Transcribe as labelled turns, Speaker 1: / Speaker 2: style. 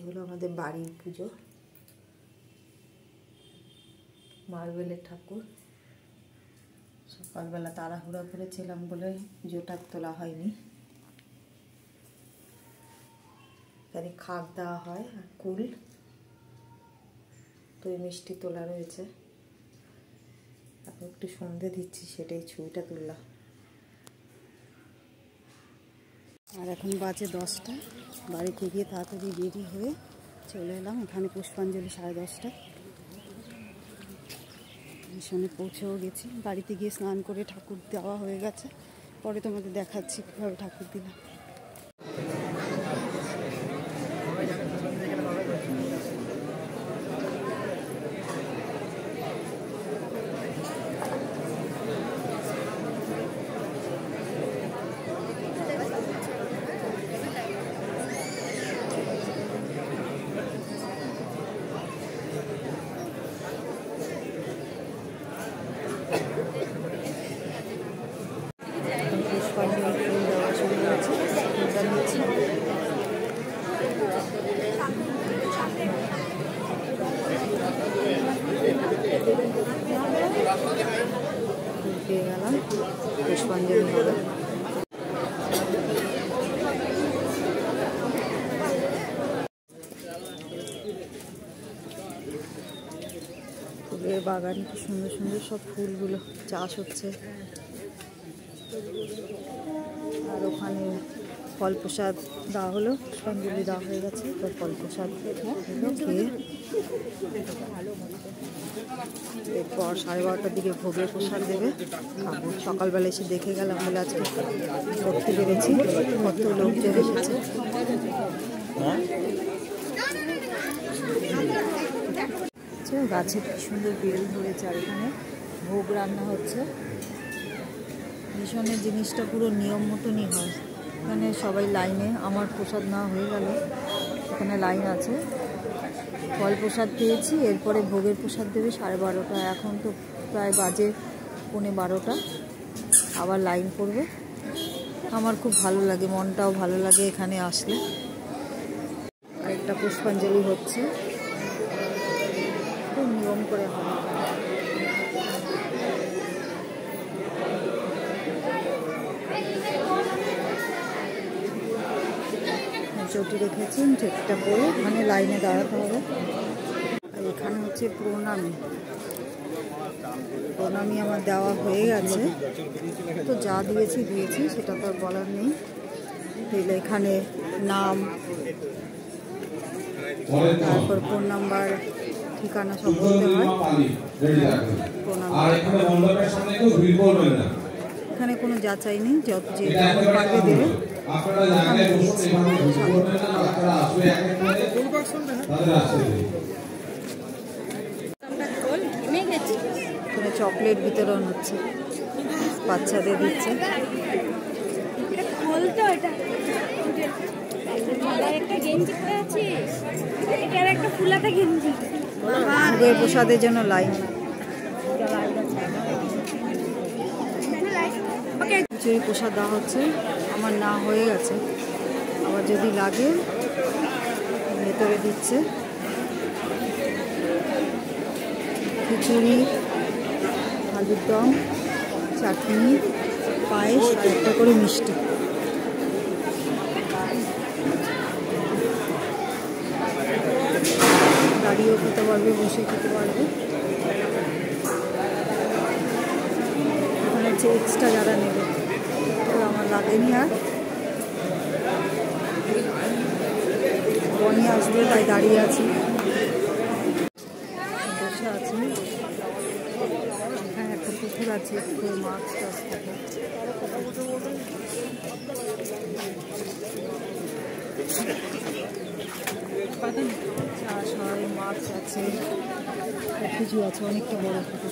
Speaker 1: এগুলো আমাদের বাড়ির পুজো, মার্বেলের ঠাকুর। সকালবেলা তাড়াহুড়া করেছিলাম বলে পুজোটা তোলা হয়নি। এখানে খাক দেওয়া হয় আর কুল, দই মিষ্টি তোলা রয়েছে। এখন একটু সন্ধে দিচ্ছি, সেটাই ছবিটা তুললাম। আর এখন বাজে 10টা। বাড়িতে গিয়ে তাড়াতাড়ি রেডি হয়ে চলে এলাম। এখানে পুষ্পাঞ্জলি 10:30টায় মিশনে পৌঁছেও গেছি। বাড়িতে গিয়ে স্নান করে ঠাকুর দেওয়া হয়ে গেছে। পরে তোমাদের দেখাচ্ছি কীভাবে ঠাকুর দিলাম। পেয়ে গেলাম, পুষ্পাঞ্জলি হবে। ফুলের বাগান, কি সুন্দর সুন্দর সব ফুলগুলো চাষ হচ্ছে। আর ওখানে ফল প্রসাদ দেওয়া হলো, পুষ্পাঞ্জলি দেওয়া হয়ে গেছে। তো ফল প্রসাদ খেয়ে এরপর 12:30টার দিকে ভোগের প্রসাদ দেবে, খাবো। সকালবেলা এসে দেখে গেলাম বলে আজকে করতে পেরেছি, কত লোকজন এসেছে। গাছে কি সুন্দর বেল ধরেছে, আর এখানে ভোগ রান্না হচ্ছে। মিশনের জিনিসটা পুরো নিয়ম মতনই হয়। এখানে সবাই লাইনে, আমার প্রসাদ না হয়ে গেল, এখানে লাইন আছে। ফল প্রসাদ পেয়েছি, এরপরে ভোগের প্রসাদ দেবে 12:30। এখন তো প্রায় বাজে 11:15। আবার লাইন পড়বে। আমার খুব ভালো লাগে, মনটাও ভালো লাগে এখানে আসলে। আরেকটা পুষ্পাঞ্জলি হচ্ছে, খুব নিয়ম করে হয়। চটি রেখেছেন, ঠেকটা পরে এখানে লাইনে দাঁড়াতে হবে। আর এখানে হচ্ছে প্রণামী। প্রণামী আমার দেওয়া হয়ে গেছে, তো যা দিয়েছি সেটা তো আর বলার নেই। তাহলে এখানে নাম, তারপর ফোন নাম্বার, ঠিকানা সব বলতে হয়। এখানে কোনো যাচাই নেই, যত যে যেমন পারবে দেবে। এখানে চকলেট বিতরণ হচ্ছে, বাচ্চাদের দিচ্ছে। ভোগের প্রসাদের জন্য লাইন। খিচুড়ি প্রসাদ দেওয়া হচ্ছে, আমার না হয়ে গেছে, আবার যদি লাগে ভেতরে দিচ্ছে। খিচুড়ি, আলুর দম, চাটনি, পায়েস আর একটা করে মিষ্টি। দাঁড়িয়েও খেতে পারবে, বসে খেতে পারবে। এখানে হচ্ছে এক্সট্রা যারা নেবে, তো আমার লাগেনি। আর বনি আসবে তাই দাঁড়িয়ে আছি, বসে আছি। এখানে একটা পুকুর আছে, পুকুরে মাছ টাছ থাকে। চাষ হয়, মাছ আছে, কিছু আছে, অনেকটা বড় পুকুর।